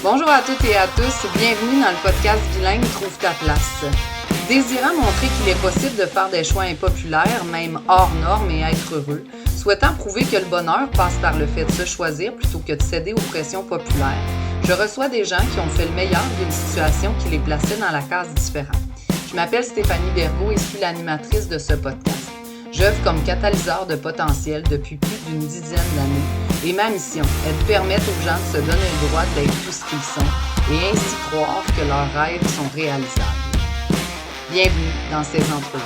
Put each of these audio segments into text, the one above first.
Bonjour à toutes et à tous, bienvenue dans le podcast Bilingue Trouve ta place. Désirant montrer qu'il est possible de faire des choix impopulaires, même hors normes et être heureux, souhaitant prouver que le bonheur passe par le fait de se choisir plutôt que de céder aux pressions populaires, je reçois des gens qui ont fait le meilleur d'une situation qui les plaçait dans la case différente. Je m'appelle Stéphanie Bergaud et suis l'animatrice de ce podcast. J'œuvre comme catalyseur de potentiel depuis plus d'une dizaine d'années et ma mission est de permettre aux gens de se donner le droit d'être tout ce qu'ils sont et ainsi croire que leurs rêves sont réalisables. Bienvenue dans ces entrevues.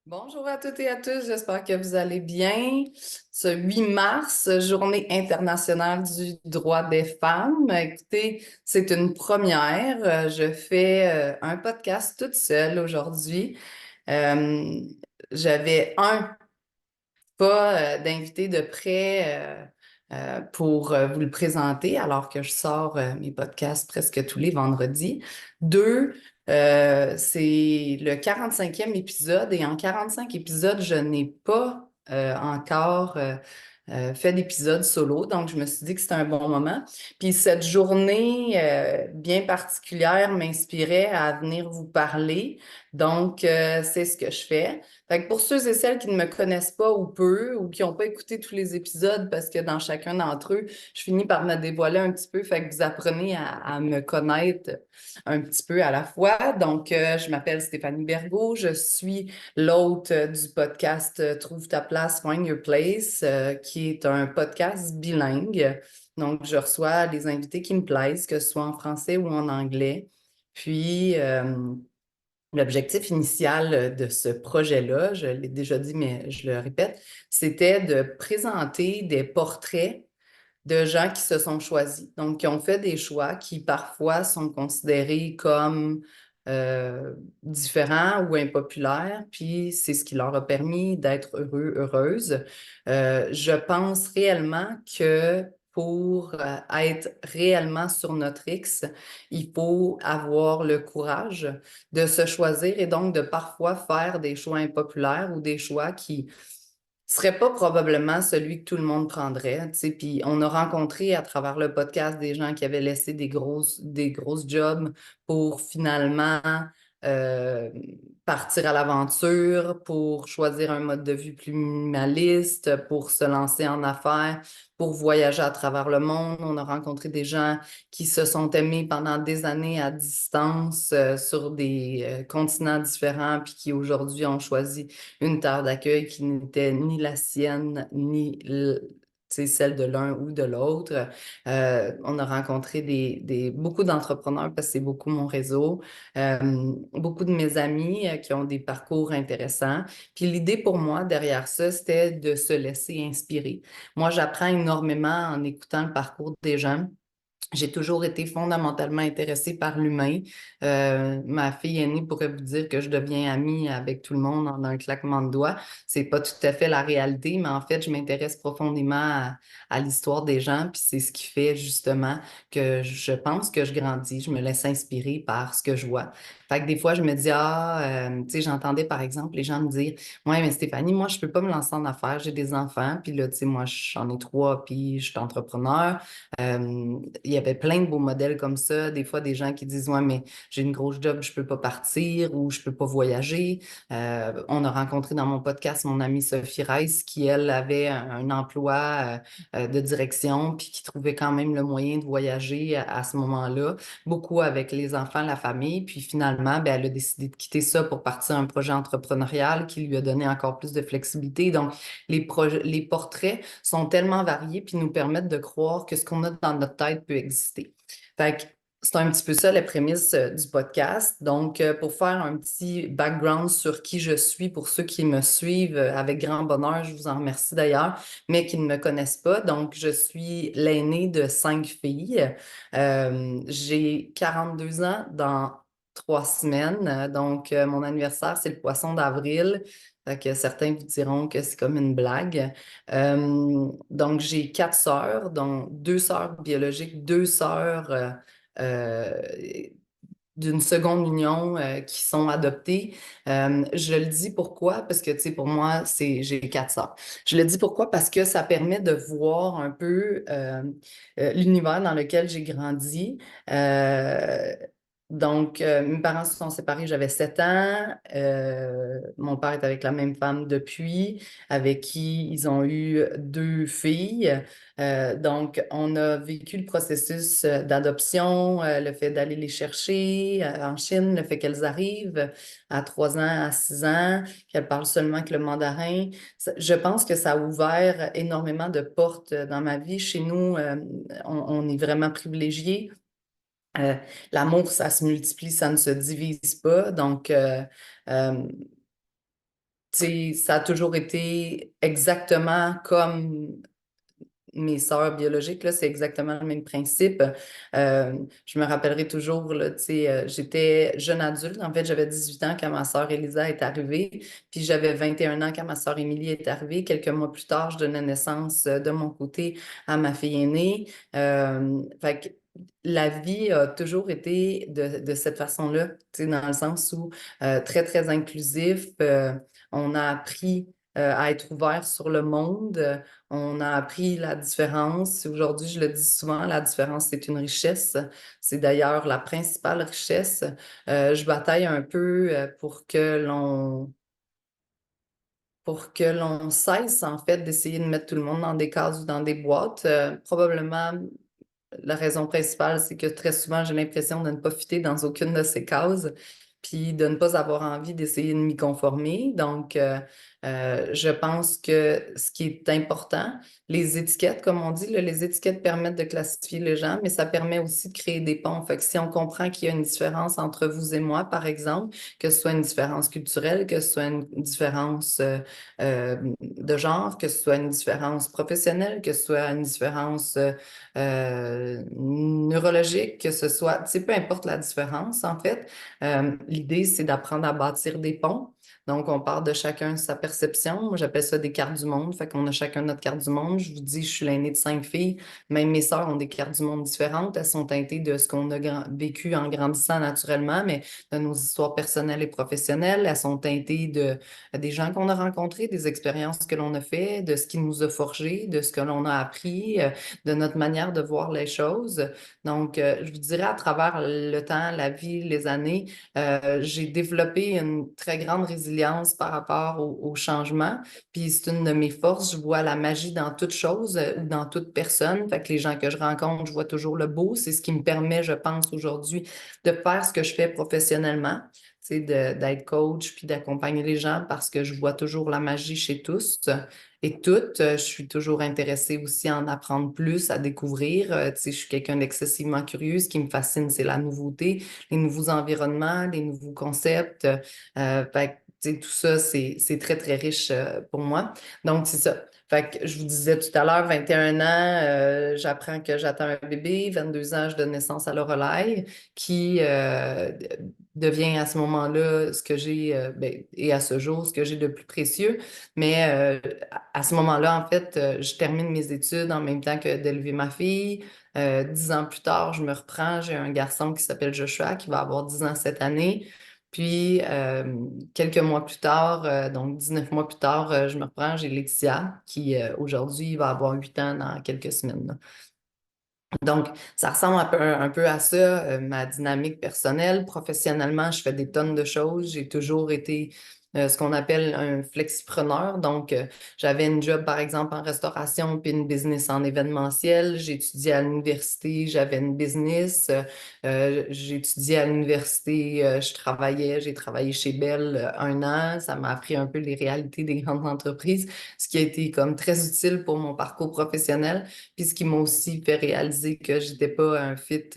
Bonjour à toutes et à tous, j'espère que vous allez bien. Ce 8 mars, journée internationale du droit des femmes. Écoutez, c'est une première. Je fais un podcast toute seule aujourd'hui. J'avais pas d'invité de près pour vous le présenter alors que je sors mes podcasts presque tous les vendredis. Deux, c'est le 45e épisode et en 45 épisodes, je n'ai pas encore fait d'épisode solo, donc je me suis dit que c'était un bon moment. Puis cette journée bien particulière m'inspirait à venir vous parler, donc c'est ce que je fais. Fait que pour ceux et celles qui ne me connaissent pas ou peu, ou qui n'ont pas écouté tous les épisodes, parce que dans chacun d'entre eux, je finis par me dévoiler un petit peu, fait que vous apprenez à me connaître un petit peu à la fois. Donc, je m'appelle Stéphanie Bergaud, je suis l'hôte du podcast Trouve ta place, Find Your Place, qui est un podcast bilingue. Donc, je reçois les invités qui me plaisent, que ce soit en français ou en anglais. Puis, l'objectif initial de ce projet-là, je l'ai déjà dit, mais je le répète, c'était de présenter des portraits de gens qui se sont choisis, donc qui ont fait des choix qui parfois sont considérés comme différents ou impopulaires, puis c'est ce qui leur a permis d'être heureux, heureuses. Je pense réellement que pour être réellement sur notre X, il faut avoir le courage de se choisir et donc de parfois faire des choix impopulaires ou des choix qui serait pas probablement celui que tout le monde prendrait, tu sais. Puis on a rencontré à travers le podcast des gens qui avaient laissé des grosses jobs pour finalement euh, partir à l'aventure, pour choisir un mode de vie plus minimaliste, pour se lancer en affaires, pour voyager à travers le monde. On a rencontré des gens qui se sont aimés pendant des années à distance sur des continents différents, puis qui aujourd'hui ont choisi une terre d'accueil qui n'était ni la sienne, ni celle de l'un ou de l'autre. On a rencontré beaucoup d'entrepreneurs parce que c'est beaucoup mon réseau, beaucoup de mes amis qui ont des parcours intéressants. Puis l'idée pour moi derrière ça, c'était de se laisser inspirer. Moi, j'apprends énormément en écoutant le parcours des gens. J'ai toujours été fondamentalement intéressée par l'humain. Ma fille aînée pourrait vous dire que je deviens amie avec tout le monde en un claquement de doigts. C'est pas tout à fait la réalité, mais en fait, je m'intéresse profondément à l'histoire des gens, puis c'est ce qui fait justement que je pense que je grandis. Je me laisse inspirer par ce que je vois. Fait que des fois, je me dis, tu sais, j'entendais par exemple les gens me dire, ouais, mais Stéphanie, moi, je peux pas me lancer en affaires, j'ai des enfants, puis là, tu sais, moi, j'en ai trois, puis je suis entrepreneur. Il y avait plein de beaux modèles comme ça. Des fois, des gens qui disent, ouais, mais j'ai une grosse job, je peux pas partir ou je peux pas voyager. On a rencontré dans mon podcast mon amie Sophie Rice qui, elle, avait un emploi de direction puis qui trouvait quand même le moyen de voyager à ce moment-là, beaucoup avec les enfants, la famille. Puis finalement, ben, elle a décidé de quitter ça pour partir à un projet entrepreneurial qui lui a donné encore plus de flexibilité. Donc, les portraits sont tellement variés puis nous permettent de croire que ce qu'on a dans notre tête peut exister. Fait que c'est un petit peu ça la prémisse du podcast. Donc, pour faire un petit background sur qui je suis, pour ceux qui me suivent avec grand bonheur, je vous en remercie d'ailleurs, mais qui ne me connaissent pas. Donc, je suis l'aînée de 5 filles. J'ai 42 ans dans 3 semaines. Donc, mon anniversaire, c'est le poisson d'avril. Fait que certains vous diront que c'est comme une blague. Donc, j'ai 4 sœurs, dont 2 sœurs biologiques, 2 sœurs euh, d'une seconde union qui sont adoptées. Je le dis pourquoi? Parce que, tu sais, pour moi, j'ai 4 sœurs. Je le dis pourquoi? Parce que ça permet de voir un peu l'univers dans lequel j'ai grandi. Euh, mes parents se sont séparés, j'avais 7 ans. Mon père est avec la même femme depuis, avec qui ils ont eu 2 filles. On a vécu le processus d'adoption, le fait d'aller les chercher en Chine, le fait qu'elles arrivent à 3 ans, à 6 ans, qu'elles parlent seulement que le mandarin. Je pense que ça a ouvert énormément de portes dans ma vie. Chez nous, on est vraiment privilégiés. L'amour, ça se multiplie, ça ne se divise pas. Euh, Tu sais, ça a toujours été exactement comme mes sœurs biologiques, là, c'est exactement le même principe. Je me rappellerai toujours, là, tu sais, j'étais jeune adulte. En fait, j'avais 18 ans quand ma sœur Elisa est arrivée, puis j'avais 21 ans quand ma sœur Émilie est arrivée. Quelques mois plus tard, je donnais naissance de mon côté à ma fille aînée. Fait que la vie a toujours été de cette façon-là, tu sais, dans le sens où très, très inclusif. On a appris à être ouvert sur le monde. On a appris la différence. Aujourd'hui, je le dis souvent, la différence, c'est une richesse. C'est d'ailleurs la principale richesse. Je bataille un peu pour que l'on cesse, en fait, d'essayer de mettre tout le monde dans des cases ou dans des boîtes. Probablement, la raison principale, c'est que très souvent, j'ai l'impression de ne pas fitter dans aucune de ces cases, puis de ne pas avoir envie d'essayer de m'y conformer. Je pense que ce qui est important, les étiquettes, comme on dit, là, les étiquettes permettent de classifier les gens, mais ça permet aussi de créer des ponts. Fait que si on comprend qu'il y a une différence entre vous et moi, par exemple, que ce soit une différence culturelle, que ce soit une différence de genre, que ce soit une différence professionnelle, que ce soit une différence neurologique, que ce soit, tu sais, peu importe la différence, en fait, l'idée, c'est d'apprendre à bâtir des ponts. Donc, on part de chacun sa perception. Moi, j'appelle ça des cartes du monde. Fait qu'on a chacun notre carte du monde. Je vous dis, je suis l'aînée de 5 filles. Même mes sœurs ont des cartes du monde différentes. Elles sont teintées de ce qu'on a vécu en grandissant naturellement, mais de nos histoires personnelles et professionnelles. Elles sont teintées de des gens qu'on a rencontrés, des expériences que l'on a fait, de ce qui nous a forgé, de ce que l'on a appris, de notre manière de voir les choses. Je vous dirais, à travers le temps, la vie, les années, j'ai développé une très grande résilience par rapport au changement. Puis c'est une de mes forces. Je vois la magie dans toute chose ou dans toute personne. Fait que les gens que je rencontre, je vois toujours le beau. C'est ce qui me permet, je pense, aujourd'hui, de faire ce que je fais professionnellement. C'est d'être coach puis d'accompagner les gens parce que je vois toujours la magie chez tous et toutes. Je suis toujours intéressée aussi à en apprendre plus, à découvrir. Tu sais, je suis quelqu'un d'excessivement curieux. Ce qui me fascine, c'est la nouveauté, les nouveaux environnements, les nouveaux concepts. Fait que, tu sais, tout ça, c'est très, très riche pour moi. Donc, c'est ça. Fait que je vous disais tout à l'heure, 21 ans, j'apprends que j'attends un bébé. 22 ans, je donne naissance à Lorelai, qui devient à ce moment-là ce que j'ai, et à ce jour, ce que j'ai de plus précieux. Mais à ce moment-là, en fait, je termine mes études en même temps que d'élever ma fille. 10 ans plus tard, je me reprends. J'ai un garçon qui s'appelle Joshua, qui va avoir 10 ans cette année. Puis, quelques mois plus tard, donc 19 mois plus tard, je me reprends, j'ai Laetitia, qui aujourd'hui va avoir 8 ans dans quelques semaines, là. Donc, ça ressemble un peu à ça, ma dynamique personnelle. Professionnellement, je fais des tonnes de choses. J'ai toujours été ce qu'on appelle un flexipreneur. J'avais une job, par exemple, en restauration, puis une business en événementiel. J'ai étudié à l'université, j'avais une business. J'ai étudié à l'université, j'ai travaillé chez Bell 1 an. Ça m'a appris un peu les réalités des grandes entreprises, ce qui a été comme très utile pour mon parcours professionnel. Puis ce qui m'a aussi fait réaliser que j'étais pas un fit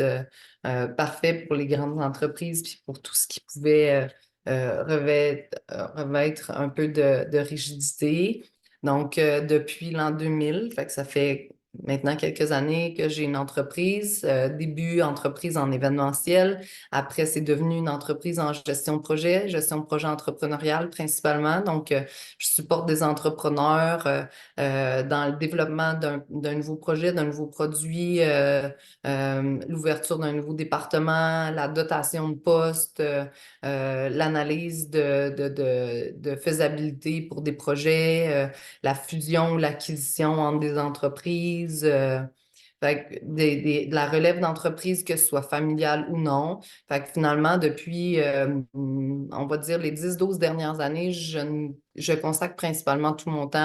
parfait pour les grandes entreprises, puis pour tout ce qui pouvait revêtre un peu de rigidité. Depuis l'an 2000, fait que ça fait maintenant quelques années que j'ai une entreprise. Début entreprise en événementiel. Après, c'est devenu une entreprise en gestion de projet entrepreneurial principalement. Donc, je supporte des entrepreneurs dans le développement d'un nouveau projet, d'un nouveau produit, l'ouverture d'un nouveau département, la dotation de poste, l'analyse de faisabilité pour des projets, la fusion ou l'acquisition entre des entreprises. Fait que de la relève d'entreprise, que ce soit familiale ou non. Fait que finalement, depuis, on va dire, les 10-12 dernières années, je consacre principalement tout mon temps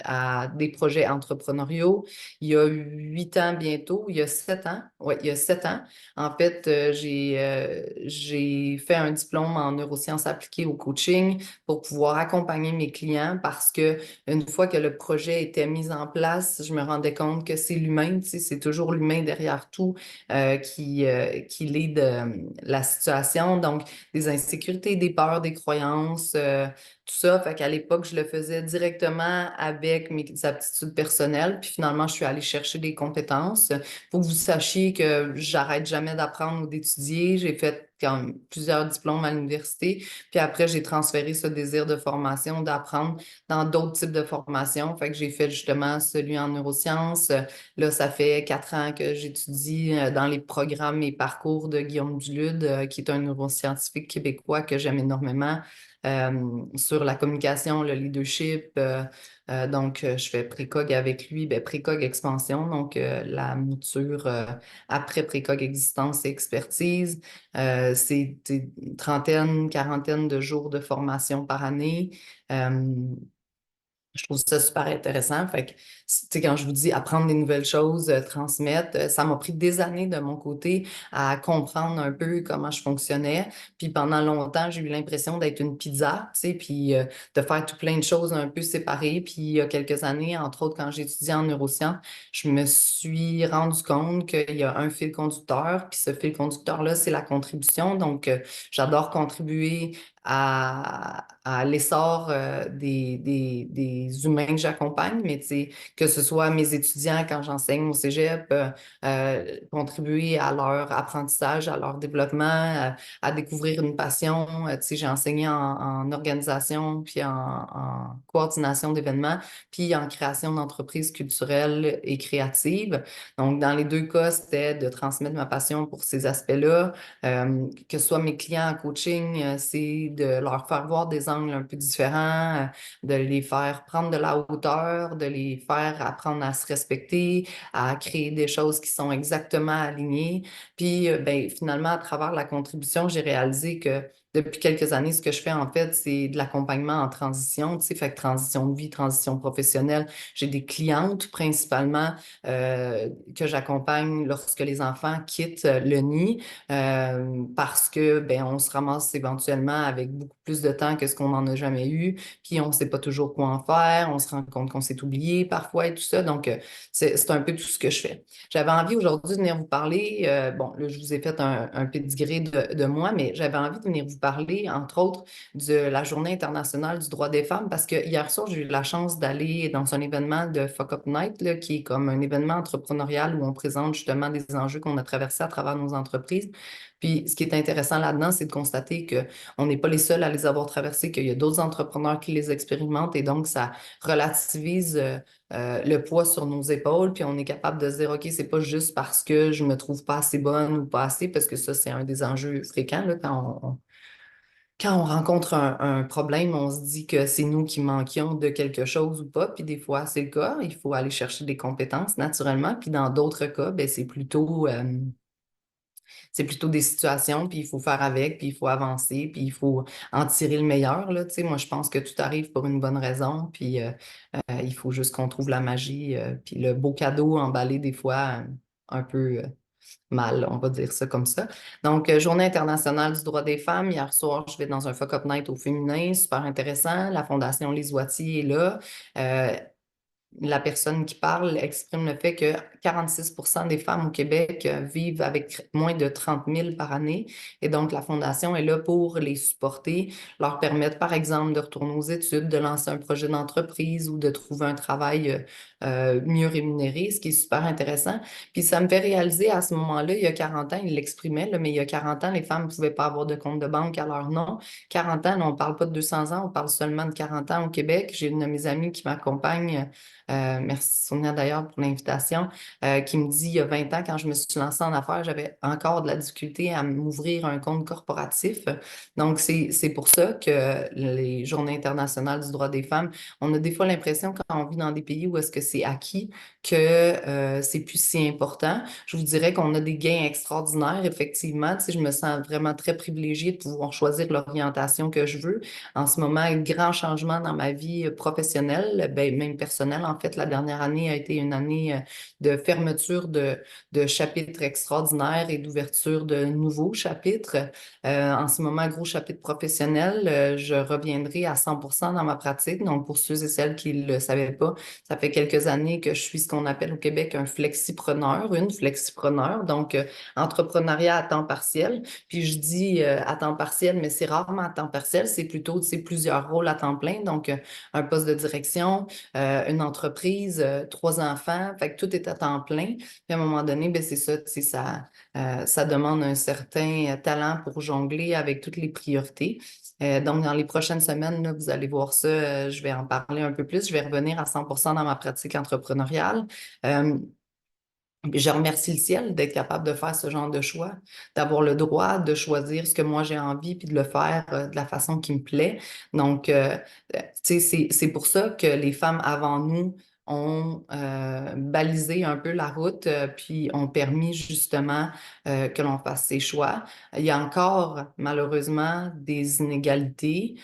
à des projets entrepreneuriaux. Il y a 8 ans bientôt, il y a 7 ans, ouais, il y a 7 ans, en fait, j'ai fait un diplôme en neurosciences appliquées au coaching pour pouvoir accompagner mes clients parce que une fois que le projet était mis en place, je me rendais compte que c'est l'humain, tu sais, c'est toujours l'humain derrière tout qui lead la situation. Donc, des insécurités, des peurs, des croyances, tout ça. Fait qu'à l'époque, je le faisais directement avec mes aptitudes personnelles. Puis finalement, je suis allée chercher des compétences. Faut que vous sachiez que j'arrête jamais d'apprendre ou d'étudier. J'ai fait quand même plusieurs diplômes à l'université. Puis après, j'ai transféré ce désir de formation, d'apprendre dans d'autres types de formations. Fait que j'ai fait justement celui en neurosciences. Là, ça fait 4 ans que j'étudie dans les programmes et parcours de Guillaume Dulude, qui est un neuroscientifique québécois que j'aime énormément. Sur la communication, le leadership. Donc, je fais précog avec lui, ben, précog expansion, donc la mouture après précog existence et expertise. C'est une trentaine, quarantaine de jours de formation par année. Euh, je trouve ça super intéressant. Fait que, tu sais, quand je vous dis apprendre des nouvelles choses, transmettre, ça m'a pris des années de mon côté à comprendre un peu comment je fonctionnais. Puis pendant longtemps, j'ai eu l'impression d'être une pizza, tu sais, puis de faire tout plein de choses un peu séparées. Puis il y a quelques années, entre autres, quand j'étudiais en neurosciences, je me suis rendu compte qu'il y a un fil conducteur. Puis ce fil conducteur-là, c'est la contribution. Donc, j'adore contribuer à l'essor des humains que j'accompagne, mais tu sais, que ce soit mes étudiants quand j'enseigne au cégep, contribuer à leur apprentissage, à leur développement, à découvrir une passion. Tu sais, j'ai enseigné en organisation, puis en coordination d'événements, puis en création d'entreprises culturelles et créatives. Donc, dans les deux cas, c'était de transmettre ma passion pour ces aspects-là. Que ce soit mes clients en coaching, c'est de leur faire voir des angles un peu différents, de les faire prendre de la hauteur, de les faire apprendre à se respecter, à créer des choses qui sont exactement alignées. Puis, ben, finalement, à travers la contribution, j'ai réalisé que depuis quelques années, ce que je fais en fait, c'est de l'accompagnement en transition, tu sais, fait que transition de vie, transition professionnelle. J'ai des clientes principalement que j'accompagne lorsque les enfants quittent le nid parce que ben, on se ramasse éventuellement avec beaucoup plus de temps que ce qu'on n'en a jamais eu, puis on ne sait pas toujours quoi en faire, on se rend compte qu'on s'est oublié parfois et tout ça. Donc, c'est un peu tout ce que je fais. J'avais envie aujourd'hui de venir vous parler, bon, là, je vous ai fait un pédigré de moi, mais j'avais envie de venir vous parler, entre autres, de la Journée internationale du droit des femmes, parce que hier soir, j'ai eu la chance d'aller dans un événement de Fuck Up Night, là, qui est comme un événement entrepreneurial où on présente justement des enjeux qu'on a traversés à travers nos entreprises. Puis, ce qui est intéressant là-dedans, c'est de constater qu'on n'est pas les seuls à les avoir traversés, qu'il y a d'autres entrepreneurs qui les expérimentent et donc ça relativise le poids sur nos épaules, puis on est capable de se dire, OK, c'est pas juste parce que je me trouve pas assez bonne ou pas assez, parce que ça, c'est un des enjeux fréquents là, quand on rencontre un problème, on se dit que c'est nous qui manquions de quelque chose ou pas, puis des fois, c'est le cas, il faut aller chercher des compétences naturellement, puis dans d'autres cas, ben, c'est plutôt des situations, puis il faut faire avec, puis il faut avancer, puis il faut en tirer le meilleur, là, tu sais. Moi, je pense que tout arrive pour une bonne raison, puis il faut juste qu'on trouve la magie, puis le beau cadeau emballé des fois un peu mal, on va dire ça comme ça. Donc, Journée internationale du droit des femmes. Hier soir, je vais dans un Fuck Up Night au féminin, super intéressant. La Fondation Lise Wattier est là. Euh, la personne qui parle exprime le fait que 46% des femmes au Québec vivent avec moins de 30 000 par année. Et donc, la Fondation est là pour les supporter, leur permettre, par exemple, de retourner aux études, de lancer un projet d'entreprise ou de trouver un travail mieux rémunéré, ce qui est super intéressant. Puis ça me fait réaliser à ce moment-là, il y a 40 ans, il l'exprimait, là, mais il y a 40 ans, les femmes ne pouvaient pas avoir de compte de banque à leur nom. 40 ans, là, on ne parle pas de 200 ans, on parle seulement de 40 ans au Québec. J'ai une de mes amies qui m'accompagne, merci Sonia d'ailleurs pour l'invitation, qui me dit il y a 20 ans, quand je me suis lancée en affaires, j'avais encore de la difficulté à m'ouvrir un compte corporatif. Donc, c'est pour ça que les Journées internationales du droit des femmes, on a des fois l'impression quand on vit dans des pays où est-ce que c'est acquis que c'est plus si important. Je vous dirais qu'on a des gains extraordinaires, effectivement. Tu sais, je me sens vraiment très privilégiée de pouvoir choisir l'orientation que je veux. En ce moment, un grand changement dans ma vie professionnelle, ben, même personnelle. En fait, la dernière année a été une année de fermeture de chapitres extraordinaires et d'ouverture de nouveaux chapitres. En ce moment, gros chapitre professionnel, je reviendrai à 100% dans ma pratique. Donc, pour ceux et celles qui ne le savaient pas, ça fait quelques années que je suis ce qu'on appelle au Québec un flexipreneur, une flexipreneur, donc entrepreneuriat à temps partiel. Puis je dis à temps partiel, mais c'est rarement à temps partiel, c'est plutôt plusieurs rôles à temps plein, donc un poste de direction, une entreprise, trois enfants, fait que tout est à temps plein. Puis à un moment donné, ben c'est ça, ça demande un certain talent pour jongler avec toutes les priorités. Donc, dans les prochaines semaines, là, vous allez voir ça, je vais en parler un peu plus. Je vais revenir à 100% dans ma pratique entrepreneuriale. Euh, je remercie le ciel d'être capable de faire ce genre de choix, d'avoir le droit de choisir ce que moi j'ai envie, puis de le faire de la façon qui me plaît. Donc, tu sais, c'est pour ça que les femmes avant nous ont balisé un peu la route, puis ont permis justement que l'on fasse ces choix. Il y a encore malheureusement des inégalités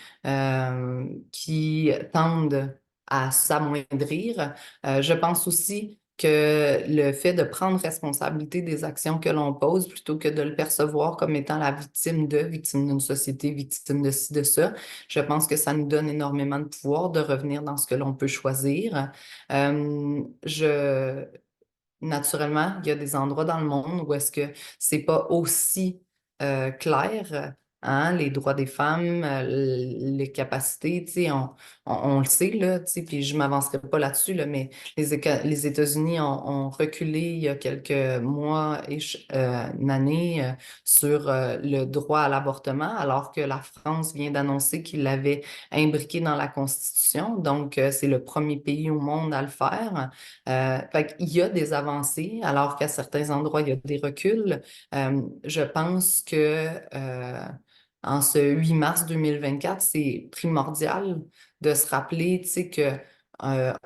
qui tendent à s'amoindrir. Je pense aussi que le fait de prendre responsabilité des actions que l'on pose plutôt que de le percevoir comme étant la victime d'une société, victime de ci, de ça, je pense que ça nous donne énormément de pouvoir de revenir dans ce que l'on peut choisir. Je Naturellement, il y a des endroits dans le monde où est-ce que c'est pas aussi clair, hein, les droits des femmes, les capacités, tu sais, on le sait, là, tu sais, puis je m'avancerai pas là-dessus, là, mais les États-Unis ont reculé il y a quelques mois et une année sur le droit à l'avortement, alors que la France vient d'annoncer qu'il l'avait imbriqué dans la Constitution. Donc, c'est le premier pays au monde à le faire. Fait qu'il y a des avancées, alors qu'à certains endroits, il y a des reculs. Je pense que en ce 8 mars 2024, c'est primordial de se rappeler, tu sais, que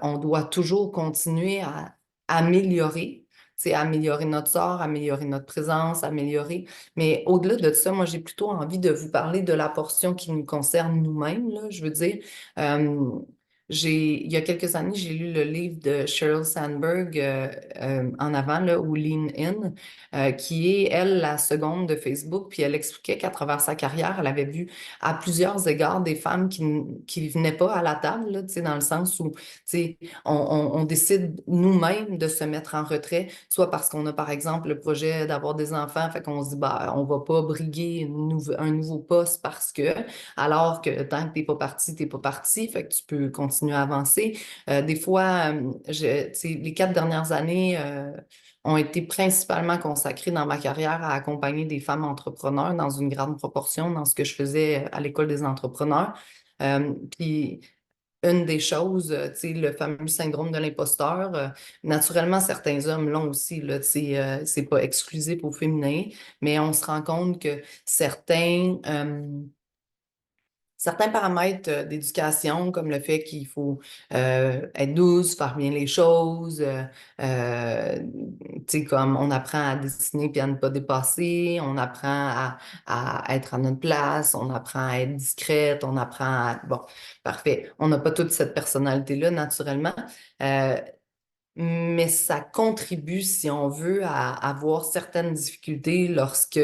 on doit toujours continuer à améliorer, tu sais, améliorer notre sort, améliorer notre présence, améliorer. Mais au-delà de ça, moi, j'ai plutôt envie de vous parler de la portion qui nous concerne nous-mêmes, là. Je veux dire, euh, il y a quelques années, j'ai lu le livre de Sheryl Sandberg en avant, là, ou Lean In, qui est, elle, la seconde de Facebook. Puis elle expliquait qu'à travers sa carrière, elle avait vu à plusieurs égards des femmes qui venaient pas à la table, là, tu sais, dans le sens où tu sais, on décide nous-mêmes de se mettre en retrait, soit parce qu'on a, par exemple, le projet d'avoir des enfants, fait qu'on se dit, bah, on va pas briguer un nouveau poste parce que, alors que tant que t'es pas parti, t'es pas parti, fait que tu peux continuer à avancer. Des fois, tu sais, les 4 dernières années ont été principalement consacrées dans ma carrière à accompagner des femmes entrepreneurs dans une grande proportion dans ce que je faisais à l'école des entrepreneurs. Puis une des choses, tu sais, le fameux syndrome de l'imposteur, naturellement, certains hommes l'ont aussi, là, tu sais, c'est pas exclusif au féminin, mais on se rend compte que certains paramètres d'éducation, comme le fait qu'il faut être douce, faire bien les choses, tu sais, comme on apprend à dessiner puis à ne pas dépasser, on apprend à être à notre place, on apprend à être discrète, on apprend à... Bon, parfait. On n'a pas toute cette personnalité-là, naturellement. Euh, mais ça contribue, si on veut, à avoir certaines difficultés lorsque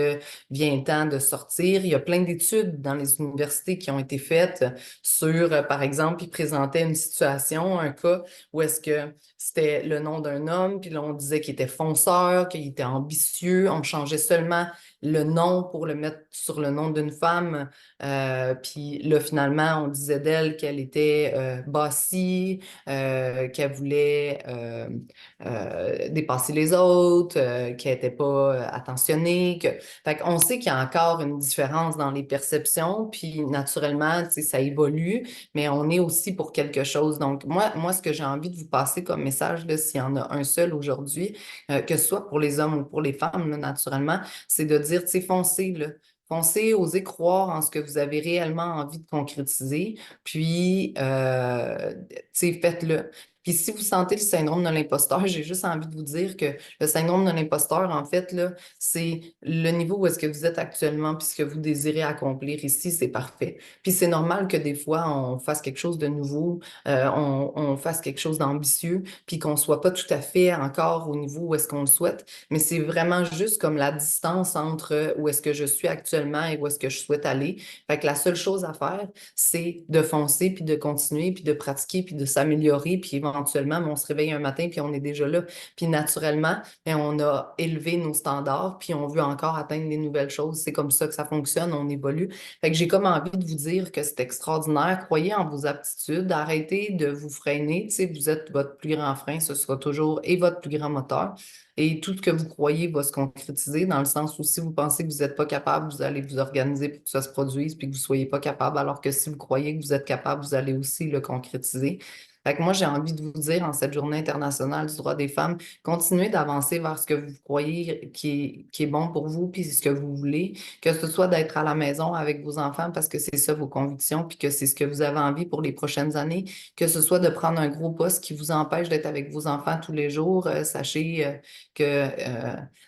vient le temps de sortir. Il y a plein d'études dans les universités qui ont été faites sur, par exemple, ils présentaient une situation, un cas où est-ce que c'était le nom d'un homme, puis là, on disait qu'il était fonceur, qu'il était ambitieux, on changeait seulement le nom pour le mettre sur le nom d'une femme, puis là, finalement, on disait d'elle qu'elle était bossy, qu'elle voulait dépasser les autres, qu'elle n'était pas attentionnée. Fait qu'on sait qu'il y a encore une différence dans les perceptions, puis naturellement, tu sais, ça évolue, mais on est aussi pour quelque chose. Donc, moi ce que j'ai envie de vous passer comme message, là, s'il y en a un seul aujourd'hui, que ce soit pour les hommes ou pour les femmes, là, naturellement, c'est de dire, tu sais, foncez, là. Foncez, osez croire en ce que vous avez réellement envie de concrétiser, puis, tu sais, faites-le. Puis si vous sentez le syndrome de l'imposteur, j'ai juste envie de vous dire que le syndrome de l'imposteur, en fait, là, c'est le niveau où est-ce que vous êtes actuellement, puis ce que vous désirez accomplir ici, c'est parfait. Puis c'est normal que des fois, on fasse quelque chose de nouveau, on fasse quelque chose d'ambitieux, puis qu'on soit pas tout à fait encore au niveau où est-ce qu'on le souhaite, mais c'est vraiment juste comme la distance entre où est-ce que je suis actuellement et où est-ce que je souhaite aller. Fait que la seule chose à faire, c'est de foncer, puis de continuer, puis de pratiquer, puis de s'améliorer, puis éventuellement, on se réveille un matin, puis on est déjà là. Puis naturellement, bien, on a élevé nos standards, puis on veut encore atteindre des nouvelles choses. C'est comme ça que ça fonctionne, on évolue. Fait que j'ai comme envie de vous dire que c'est extraordinaire. Croyez en vos aptitudes, arrêtez de vous freiner. Tu sais, vous êtes votre plus grand frein, ce sera toujours et votre plus grand moteur. Et tout ce que vous croyez va se concrétiser dans le sens où si vous pensez que vous n'êtes pas capable, vous allez vous organiser pour que ça se produise puis que vous ne soyez pas capable, alors que si vous croyez que vous êtes capable, vous allez aussi le concrétiser. Fait que moi, j'ai envie de vous dire en cette journée internationale du droit des femmes, continuez d'avancer vers ce que vous croyez qui est bon pour vous puis ce que vous voulez, que ce soit d'être à la maison avec vos enfants parce que c'est ça vos convictions puis que c'est ce que vous avez envie pour les prochaines années, que ce soit de prendre un gros poste qui vous empêche d'être avec vos enfants tous les jours, sachez que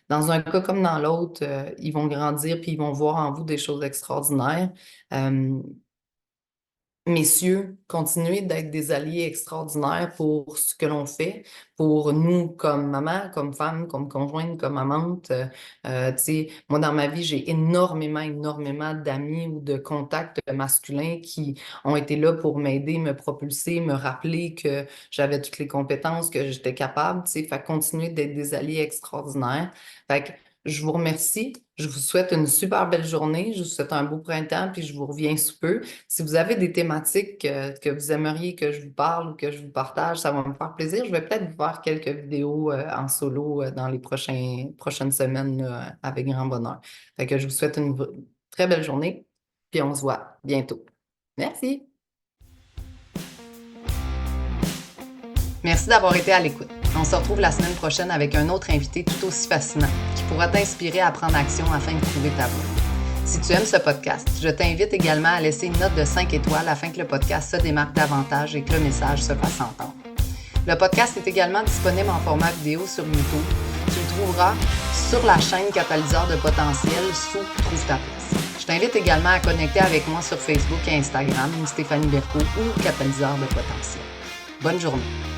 dans un cas comme dans l'autre, ils vont grandir puis ils vont voir en vous des choses extraordinaires. Euh, Messieurs, continuez d'être des alliés extraordinaires pour ce que l'on fait, pour nous comme maman, comme femme, comme conjointe, comme amante. Tu sais, moi, dans ma vie, j'ai énormément d'amis ou de contacts masculins qui ont été là pour m'aider, me propulser, me rappeler que j'avais toutes les compétences, que j'étais capable. Tu sais, fait continuer d'être des alliés extraordinaires. Fait que je vous remercie. Je vous souhaite une super belle journée. Je vous souhaite un beau printemps, puis je vous reviens sous peu. Si vous avez des thématiques que vous aimeriez que je vous parle ou que je vous partage, ça va me faire plaisir. Je vais peut-être vous faire quelques vidéos en solo dans les prochaines semaines là, avec grand bonheur. Fait que je vous souhaite une très belle journée, puis on se voit bientôt. Merci. Merci d'avoir été à l'écoute. On se retrouve la semaine prochaine avec un autre invité tout aussi fascinant qui pourra t'inspirer à prendre action afin de trouver ta voie. Si tu aimes ce podcast, je t'invite également à laisser une note de 5 étoiles afin que le podcast se démarque davantage et que le message se fasse entendre. Le podcast est également disponible en format vidéo sur YouTube. Tu le trouveras sur la chaîne Catalyseur de potentiel sous Trouve ta place. Je t'invite également à connecter avec moi sur Facebook et Instagram, Stéphanie Berco ou Catalyseur de potentiel. Bonne journée.